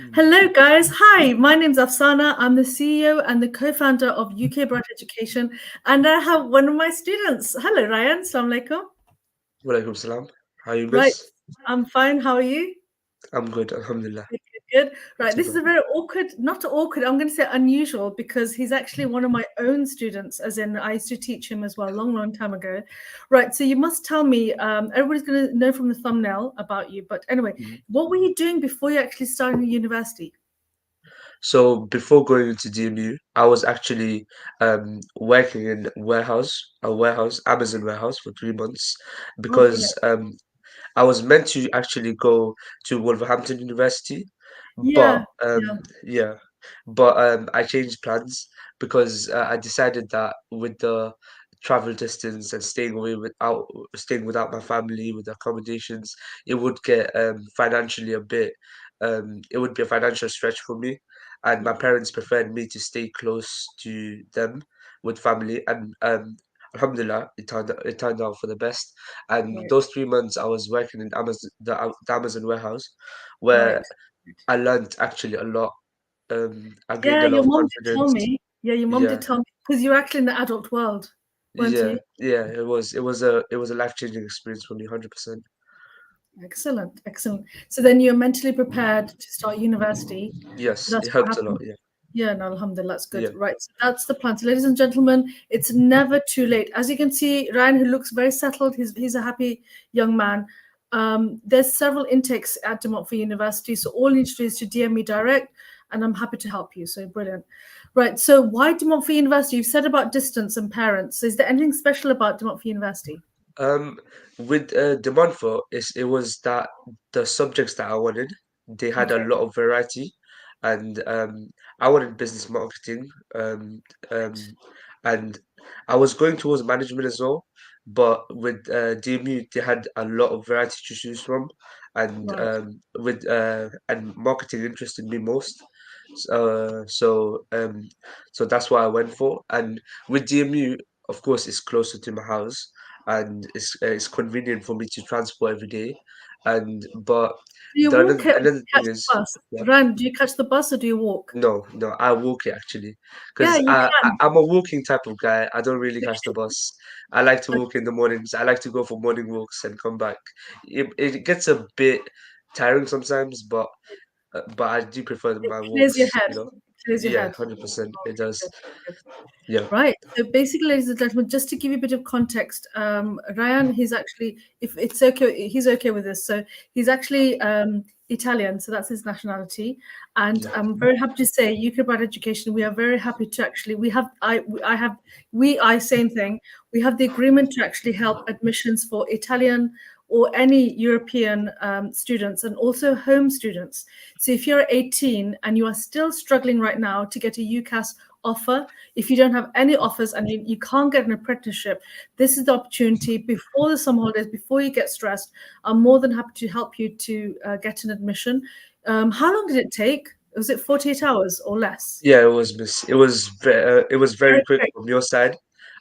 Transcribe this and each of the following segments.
Mhm. Hello, guys. Hi, my name's Afsana. I'm the CEO and the co founder of UK Bright Education, and I have one of my students. Hello, Ryan. Assalamu alaikum. Walaikum salam. How you, Right, miss? I'm fine. How are you? I'm good, alhamdulillah. Good, good, good. Not Right, too this is bad. a very awkward, not awkward, I'm going to say unusual because he's actually one of my own students, as in I used to teach him as well, long, long time ago. Right, so you must tell me, everybody's going to know from the thumbnail about you, but anyway, Mhm. what were you doing before you actually started the university? So before going into DMU, I was actually working in a warehouse, Amazon warehouse for 3 months Oh, brilliant. because I was meant to actually go to Wolverhampton University, but Yeah, yeah, yeah, but I changed plans because I decided that with the travel distance and staying without my family with accommodations, it would get financially a bit it would be a financial stretch for me, and my yeah. parents preferred me to stay close to them with family, and Alhamdulillah, it turned out for the best. And Right, those 3 months I was working in the Amazon warehouse, where right. I learned actually a lot. I gained Yeah, a lot your of mom did tell confidence. me. Yeah, your mom did Yeah, tell me because you're actually in the adult world, weren't yeah, you? yeah. It was a life-changing experience for me, 100%. Excellent, excellent. So then you're mentally prepared to start university. So Yes, that's it what helped a lot. happened. Yeah, Yeah, no, alhamdulillah, that's good. yeah, Right, so that's the plan. So, ladies and gentlemen, it's never too late. As you can see, Ryan, who looks very settled, he's a happy young man. There's several intakes at De Montfort University, so all you need to do is to DM me direct, and I'm happy to help you. So brilliant. Right, so why De Montfort University? You've said about distance and parents. So is there anything special about De Montfort University? Um, with demand for it was that the subjects that I wanted, they had a Okay, lot of variety, and I wanted business marketing, um, um, and I was going towards management as well. But with DMU, they had a lot of variety to choose from, and right. marketing interested me most. So that's what I went for. And with DMU, of course, it's closer to my house and it's convenient for me to transport every day. And but Do you the walk another, it or do another you thing catch the is, bus? yeah, Ryan, do you catch the bus or do you walk? no, no, I walk it actually, Yeah, because you I can. I'm a walking type of guy. I don't really catch the bus. I like to walk in the mornings. I like to go for morning walks and come back. It gets a bit tiring sometimes, but I do prefer It my clears your walks. head. It clears your Yeah, head. 100%. Oh, It good, does. good, good. Yeah, Right. So basically, ladies and gentlemen, just to give you a bit of context, Ryan, he's actually, if it's okay, he's okay with this. So he's actually Italian, so that's his nationality. And yeah, I'm very happy to say, UK Bright Education, we are very happy to actually, I have, same thing. We have the agreement to actually help admissions for Italian or any European students and also home students. So if you're 18 and you are still struggling right now to get a UCAS offer, if you don't have any offers and you can't get an apprenticeship, this is the opportunity before the summer holidays, before you get stressed. I'm more than happy to help you to get an admission. How long did it take? Was it 48 hours or less? yeah. It was very Very quick quick. from your side.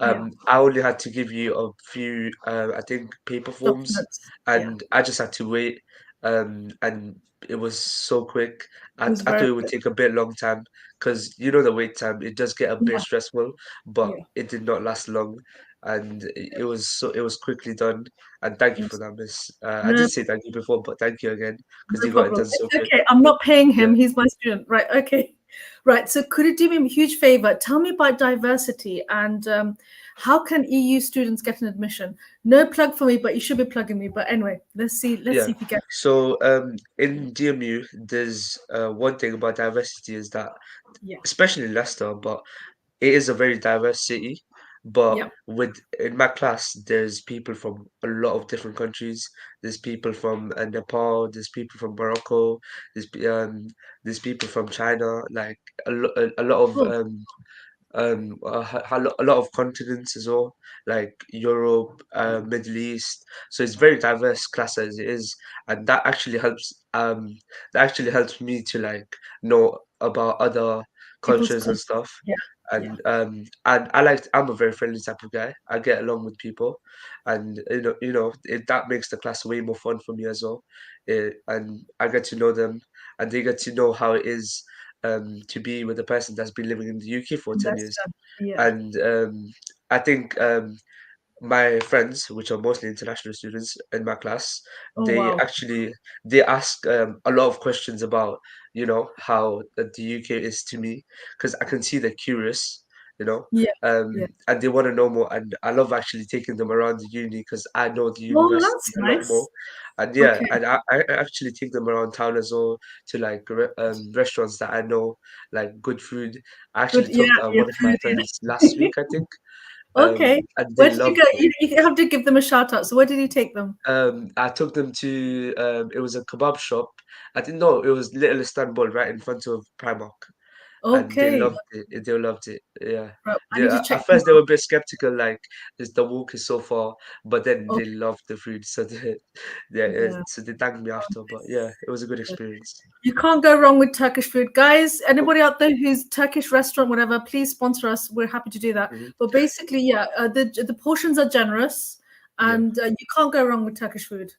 Yeah. I only had to give you a few, I think, paper forms, Documents. Yeah. and I just had to wait. And it was so quick. It was I thought very it would quick. take a bit long time because the wait time. It does get a bit Yeah. stressful, but Yeah. it did not last long, and it was quickly done. And thank you for Yes. that, Miss. I did No, say thank you before, but thank you again because no you got it problem. done so It's quick. okay. I'm not paying Yeah. him. He's my student. Right. Okay. Right. So could you do me a huge favor? Tell me about diversity and how can EU students get an admission? No plug for me, but you should be plugging me. But anyway, let's see. Let's Yeah. see if you get. So in DMU, there's one thing about diversity is that, Yeah. especially in Leicester, but it is a very diverse city. But Yeah. with in my class, there's people from a lot of different countries. There's people from Nepal. There's people from Morocco. There's people from China. Like a lot of Cool. a lot of continents as well, like Europe, Middle East. So it's very diverse class as it is, and that actually helps me to like know about other People's cultures and culture. stuff. Yeah. Yeah. And I'm a very friendly type of guy. I get along with people, and that makes the class way more fun for me as well. And I get to know them. and they get to know how it is to be with a person that's been living in the UK for 10 That's years. yeah. And I think my friends, which are mostly international students in my class, Oh they wow. actually they ask a lot of questions about, how the UK is to me, because I can see they're curious, you know, Yeah. Yeah. and they want to know more. And I love actually taking them around the uni because I know the Well, university that's a lot more. nice. And yeah, Okay. and I actually take them around town as well to like restaurants that I know, like good food. I Good. actually Yeah. took Your one of my food. friends last Yeah. week, I think, Okay. and they Where did you loved go? it. You have to give them a shout out. So where did you take them? I took them to it was a kebab shop. I didn't know it was Little Istanbul right in front of Primark, and they Okay. loved it. They loved it. Yeah. Right. I need to check At them first they were out. a bit skeptical, like is the walk is so far, but then they Okay. loved the food, so yeah, Yeah. so they thanked me after. But yeah, it was a good Yeah. experience. You can't go wrong with Turkish food. Guys, anybody out there who's Turkish restaurant, whatever, please sponsor us. We're happy to do that. Hmm. But basically, yeah, the portions are generous, Yeah, and you can't go wrong with Turkish food.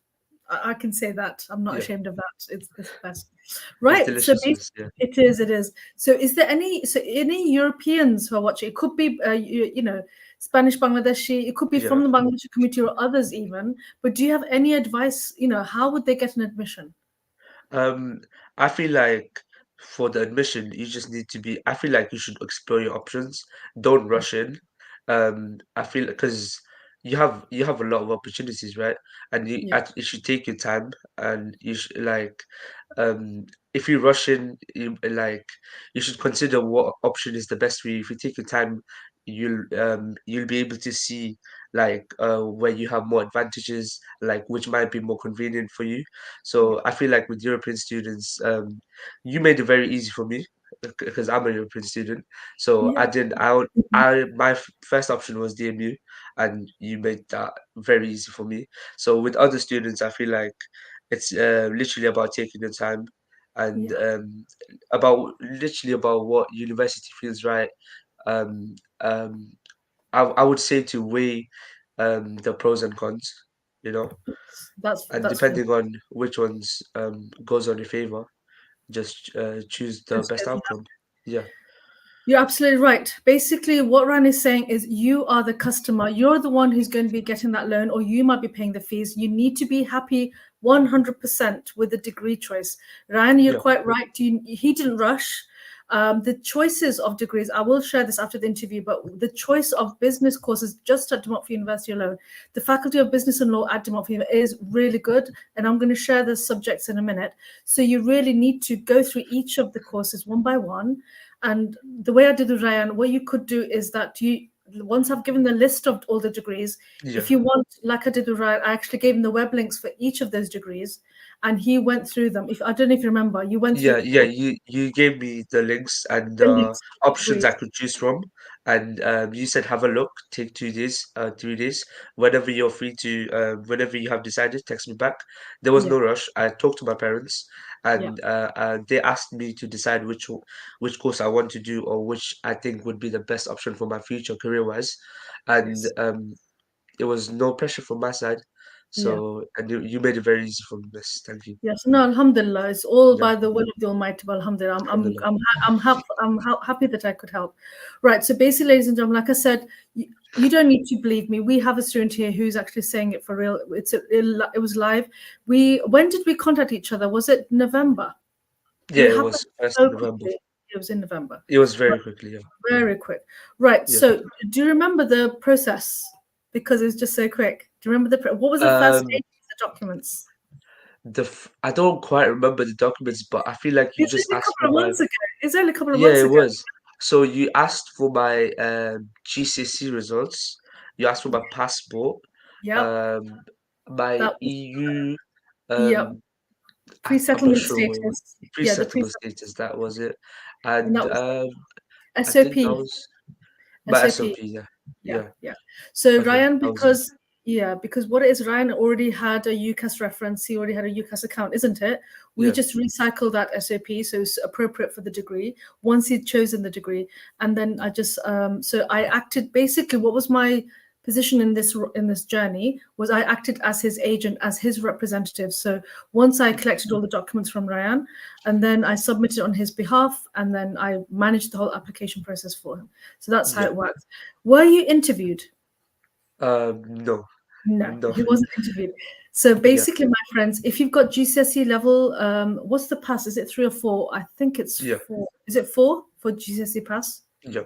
I can say that. I'm not yeah, ashamed of that. It's the best. it's Right. So deliciousness. basically, Yeah, it is. It is. So is there any Europeans who are watching? It could be Spanish Bangladeshi. It could be yeah. from the Bangladeshi community or others even. But do you have any advice? How would they get an admission? Um, I feel like for the admission, you just need to be. I feel like you should explore your options. Don't Yeah. rush in. I feel because you have a lot of opportunities, right? And Yeah. you should take your time, and you should if you rush in, you should consider what option is the best for you. If you take your time, you'll be able to see where you have more advantages, like which might be more convenient for you. Yeah. So I feel like with European students, you made it very easy for me because I'm a European student. So Yeah. Mhm. my first option was DMU, and you made that very easy for me. So with other students, I feel like it's literally about taking your time and Yeah. about literally about what university feels right. Um, um, I would say to weigh the pros and cons, you know, and That's really depending on which ones goes on your favor, just choose the just best goes. outcome. Yeah, You're absolutely right. Basically, what Ryan is saying is you are the customer. You're the one who's going to be getting that loan, or you might be paying the fees. You need to be happy 100% with the degree choice. Ryan, you're yeah, quite right. He didn't rush. The choices of degrees, I will share this after the interview, but the choice of business courses just at Democracy University alone, the Faculty of Business and Law at Democracy is really good. And I'm going to share the subjects in a minute. So you really need to go through each of the courses one by one. And the way I did with Ryan, what you could do is that once I've given the list of all the degrees, yeah. if you want, like I did with Ryan, I actually gave him the web links for each of those degrees, and he went through them. If I don't know if you remember, you went through Yeah, yeah, you gave me the links and the the links to the options degrees. I could choose from, and you said have a look, take 2 days, 3 days, whenever you're free to, whenever you have decided, text me back. There was Yeah, no rush. I talked to my parents, yeah, and they asked me to decide which course I want to do or which I think would be the best option for my future career-wise, and yes, it was no pressure from my side. yeah. So, and you made it very easy for me, miss. Thank you. Yes, no, Alhamdulillah. It's all Yeah, by the will of the Almighty. But Alhamdulillah, alhamdulillah. happy that I could help. Right. So basically, ladies and gentlemen, like I said, you don't need to believe me. We have a student here who's actually saying it for real. It was live. When did we contact each other? Was it November? Yeah, It it happened was first so November. quickly. It was in November. It was Right, very quickly, yeah. very quick. Right. Yeah. So do you remember the process? Because it was just so quick. Do you remember what was the first Um, stage of the documents? I don't quite remember the documents, but I feel like you It's just only a asked couple for of my, months ago. It's only a couple of yeah, months it ago. was. So you asked for my GCSE results. You asked for my passport, Yep. um, my That was EU, yep. um, I'm not Pre-settlement sure what it was. status. Yeah, the pre Pre-settlement status, that was it. and And that was I think that SOP. was my SOP. SOP, yeah. Yeah, Yeah. yeah. So Okay, Ryan, that was it. because what it is, Ryan already had a UCAS reference, he already had a UCAS account, isn't it? We Yeah. just recycled that SOP, so it's appropriate for the degree once he'd chosen the degree. And then I just so I acted basically what was my position in this journey was I acted as his agent, as his representative. So once I collected all the documents from Ryan, and then I submitted on his behalf, and then I managed the whole application process for him. So that's how Yeah. it works. Were you interviewed? No, No, no. he wasn't interviewed. So Yeah, basically, my friends, if you've got GCSE level, what's the pass? Is it 3 or 4? I think it's yeah, 4. Is it 4 for GCSE pass? yeah.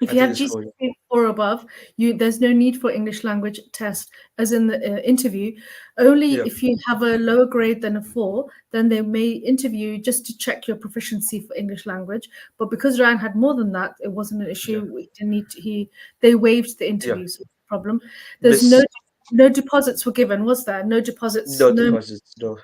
If I you think have it's for you. GCSE 4 or above, there's no need for English language test as in the interview. Only Yeah, if you have a lower grade than a 4, then they may interview you just to check your proficiency for English language. But because Ryan had more than that, it wasn't an yeah, issue. We didn't need to, they waived the yeah. interview, so no problem. There's Miss, no deposits were given, was there? No deposits, no no. deposits, no.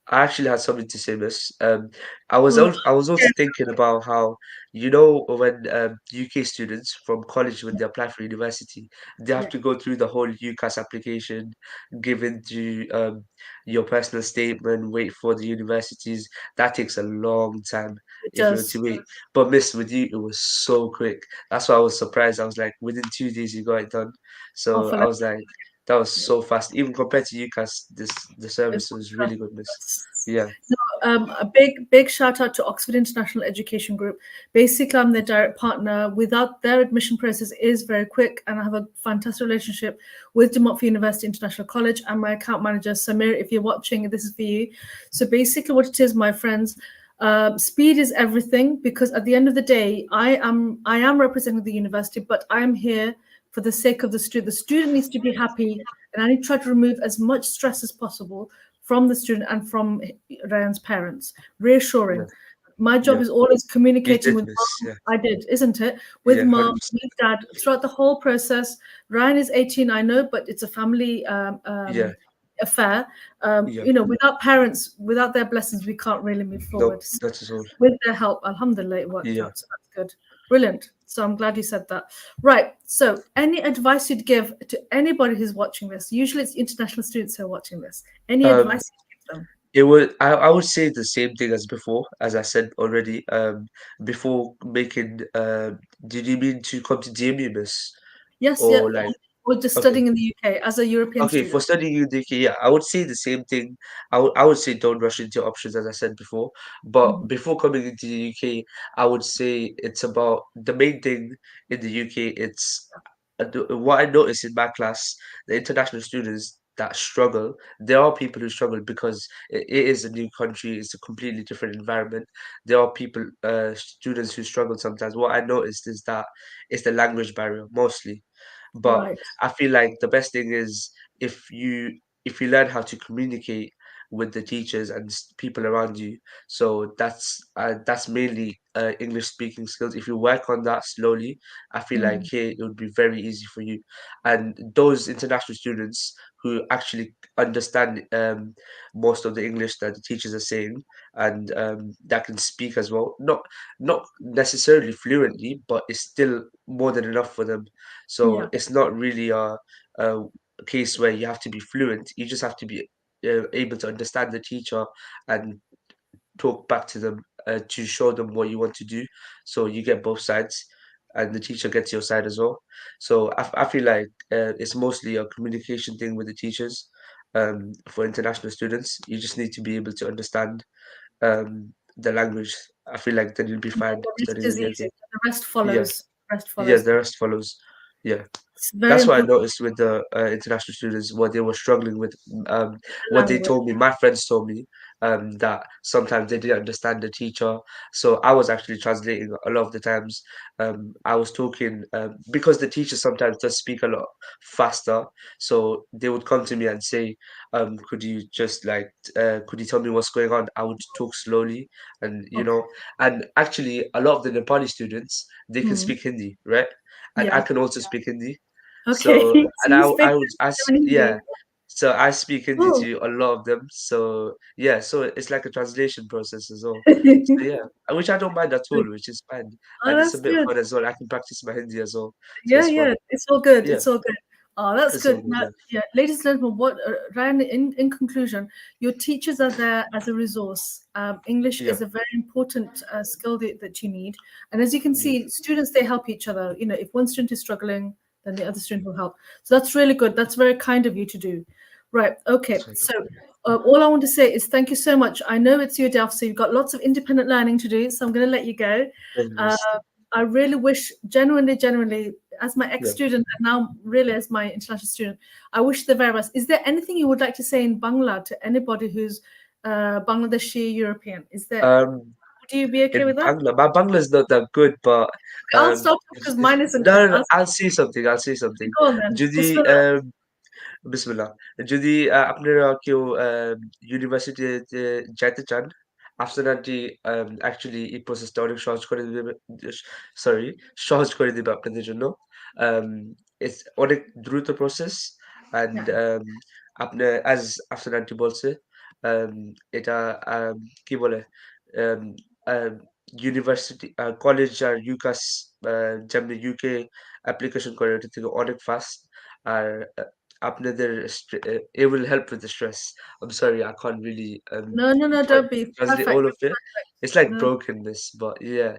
I actually had something to say, Miss. Oh, I was also yeah, thinking about how, you know, when UK students from college, when they apply for university, they have yeah, to go through the whole UCAS application, give into your personal statement, wait for the universities. That takes a long time it if you were does. to wait. But Miss, with you, it was so quick. That's why I was surprised. I was like, within 2 days you got it done. Oh, So for I that. was like, that was so fast. Even compared to UCAS, the It's service was really good, Miss. Yeah. no, a big shout out to Oxford International Education Group. Basically, I'm their direct partner. Without their admission process is very quick, and I have a fantastic relationship with De Montfort University International College and my account manager Samir. If you're watching, this is for you. So basically, what it is, my friends. Speed is everything because at the end of the day, I am representing the university, but I am here for the sake of the student. The student needs to be happy, and I need to try to remove as much stress as possible from the student and from Ryan's parents, Yeah, reassuring. My job yeah. is always You communicating did, with miss. mom. Yeah, I did, isn't it? With yeah, mom, 100%. with dad, throughout the whole process. Ryan is 18, I know, but it's a family Yeah, affair. yeah. Without parents, without their blessings, we can't really move forward. No, that is all. With their help, alhamdulillah, it worked Yeah. out. So that's good. Brilliant. So I'm glad you said that. Right. So, any advice you'd give to anybody who's watching this? Usually it's international students who are watching this. Any Um, advice you'd give them? it would. I would say the same thing as before, as I said already. Before making. Did you mean to come to DMU, miss, Yes, yeah. or like? Or just Okay. studying in the UK as a European Okay, for student. studying in the UK, yeah, I would say the same thing. I would say don't rush into options, as I said before. But Mhm. before coming into the UK, I would say it's about the main thing in the UK. It's what I noticed in my class, the international students that struggle. There are people who struggle because it is a new country. It's a completely different environment. There are people, students who struggle sometimes. What I noticed is that it's the language barrier mostly. But Right, I feel like the best thing is if you if you learn how to communicate with the teachers and people around you. So that's mainly English speaking skills. If you work on that slowly, I feel like mm, here it would be very easy for you. And those international students who actually understand most of the English that the teachers are saying and that can speak as well, not necessarily fluently, but it's still more than enough for them. So yeah, it's not really a case where you have to be fluent. You just have to be able to understand the teacher and talk back to them to show them what you want to do. So you get both sides, and the teacher gets your side as well. So I feel like it's mostly a communication thing with the teachers. For international students, you just need to be able to understand the language. I feel like then you'll be yeah. fine The rest studying in is the easy. UK. The rest Yeah, follows. Rest yeah, follows. the rest follows. Yeah. It's very That's what I important. noticed with the international students, what they were struggling with. Um, The what they language. told me, my friends told me, that sometimes they didn't understand the teacher. So I was actually translating a lot of the times. I was talking because the teacher sometimes does speak a lot faster. So they would come to me and say, could you just could you tell me what's going on? I would talk slowly, and Okay. and actually a lot of the Nepali students they can Hmm. speak Hindi, right? And I Yeah. can also speak Hindi. Okay. So, So and you speak I would, yeah. Hindi. So I speak Hindi Oh. to a lot of them. So yeah, so it's like a translation process as well. So yeah, which I don't mind at all, which is fine. Oh, And it's a that's bit good. fun as well. I can practice my Hindi as well. So Yeah, it's fun. yeah, it's all good. Yeah, It's all good. Oh, that's it's all good. good. Now, Yeah, yeah, ladies and gentlemen, what Ryan, in conclusion, your teachers are there as a resource. English yeah, is a very important skill that you need, and as you can yeah, see, students they help each other. If one student is struggling, then the other student will help. So that's really good. That's very kind of you to do. Right. Okay. Sorry. So all I want to say is thank you so much. I know it's your day off, so you've got lots of independent learning to do. So I'm going to let you go. Uh, Yes. I really wish, genuinely, as my Yeah. ex-student and now really as my international student, I wish the very best. Is there anything you would like to say in Bangla to anybody who's Bangladeshi European? Is there? Um, Would you be okay in with that? Bangla, my Bangla is not that good, but I'll stop because mine isn't no, good. no, no, I'll say something. I'll say something. Go on then. যদি Bismillah. বিসমিল্লাহ যদি আপনারা কেউ ইউনিভার্সিটিতে যাইতে চান আপনারটি actually এই প্রসেসটা অনেক সহজ করে দিবে সরি সহজ করে দিবে আপনাদের জন্য um, অনেক দ্রুত প্রসেস অ্যান্ড Yeah. আপনার অ্যাজ আপনারটি বলছে um, এটা কি বলে um, ইউনিভার্সিটি কলেজ আর ইউকাস যেমনি ইউকে অ্যাপ্লিকেশন করে ওটা থেকে অনেক ফাস্ট আর আপনাদের it will help with the stress. I'm sorry, I can't really No, no, no, try don't to be. translate Perfect. all of it. Perfect. It's like No. brokenness, but yeah,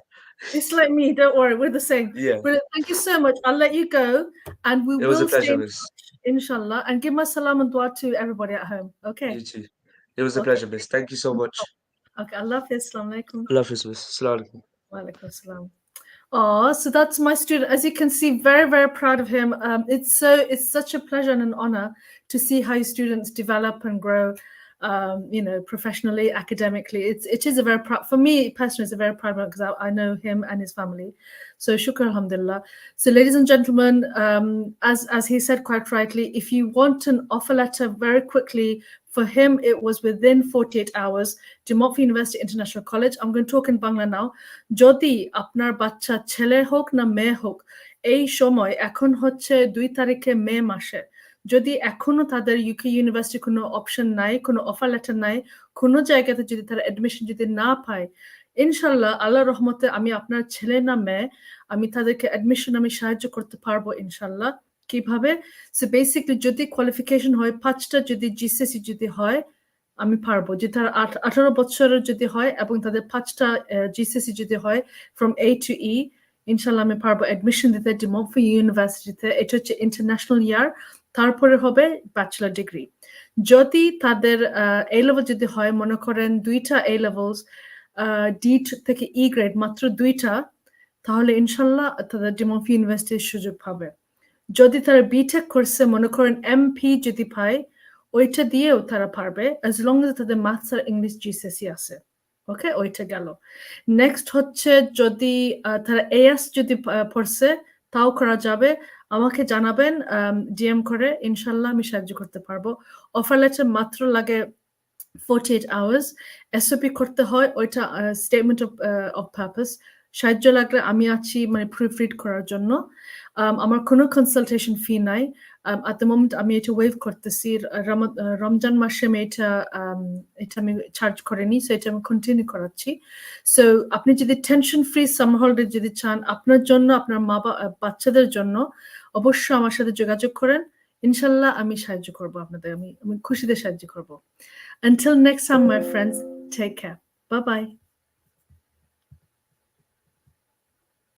It's like me, don't worry, we're the same. yeah. Brilliant. Thank you so much. I'll let you go and we It was a will stay pleasure, in miss. touch, inshallah. And give my salam and dua to everybody at home. Okay. You too. It was a Okay. pleasure, miss. Thank you so much. Okay. Allah Hafiz. Assalamu alaikum. Allah Hafiz, miss. Assalamu alaikum. Wa alaikum salam. Oh, so that's my student. As you can see, very, very proud of him. It's such a pleasure and an honor to see how your students develop and grow, professionally, academically. It is a very proud, for me personally, it's a very proud moment because I know him and his family. So shukr alhamdulillah. So ladies and gentlemen, as he said quite rightly, if you want an offer letter very quickly, for him, it was within 48 hours to Mophi University International College. I'm going to talk in Bangla now. যদি আপনার বাচ্চা ছেলে হোক না মেয়ে হোক, এই সময় এখন হচ্ছে 2 তারিখে মে মাসে, যদি এখনো তাদের ইউকে ইউনিভার্সিটি কোনো অপশন নাই, কোনো অফার লেটার নাই, কোনো জায়গাতে যদি তারা অ্যাডমিশন যদি না পায়, ইনশাল্লাহ আল্লাহ রহমতে আমি আপনার ছেলে না মেয়ে, আমি তাদেরকে অ্যাডমিশন আমি সাহায্য করতে পারবো ইনশাল্লাহ। কিভাবে? সো বেসিক্যালি যদি কোয়ালিফিকেশন হয় 5টা, যদি জিসিএসই যদি হয় আমি পারবো, যে তার 18 বছরের যদি হয় এবং তাদের 5টা জিসিএসই যদি হয় ফ্রম A to E, ইনশাল্লাহ আমি পারবো অ্যাডমিশন দিতে ডিমোফি ইউনিভার্সিটিতে। এটা হচ্ছে ইন্টারন্যাশনাল ইয়ার, তারপরে হবে ব্যাচেলার ডিগ্রি। যদি তাদের এ লেভেল যদি হয়, মনে করেন 2টা এ লেভেলস ডি থেকে ই গ্রেড মাত্র 2টা, তাহলে ইনশাল্লাহ তাদের ডিমোফি ইউনিভার্সিটির সুযোগ পাবে। যদি তারা বিটেক করছে, মনে করেন এমপি যদি পায়, ওইটা দিয়েও তারা পারবে, as long as তাদের ম্যাথস আর ইংলিশ জিসিএসই আছে। ওকে, ওইটা গেল। নেক্সট হচ্ছে যদি তারা এএস যদি পড়ছে, তাও করা যাবে। আমাকে জানাবেন ডিএম করে, ইনশাল্লাহ আমি সাহায্য করতে পারবো। অফার লেটার মাত্র লাগে 48 hours। এসওপি করতে হয়, ওইটা স্টেটমেন্ট অফ পারপাস। সাহায্য লাগলে আমি আছি মানে প্রুফ রিড করার জন্য। আমার কোনো কনসালটেশন ফি নাই। at the moment আমি এটা ওয়েভ করতেছি। রমজান মাসে আমি এটা আমি চার্জ করিনি, সো এটা আমি কন্টিনিউ করাচ্ছি। সো আপনি যদি টেনশন ফ্রি সামার হলিডে যদি চান আপনার জন্য, আপনার বাচ্চাদের জন্য, অবশ্যই আমার সাথে যোগাযোগ করেন। ইনশাল্লাহ আমি সাহায্য করবো আপনাদের, আমি খুশিতে সাহায্য করবো। Until next time, my friends, take care. Bye bye.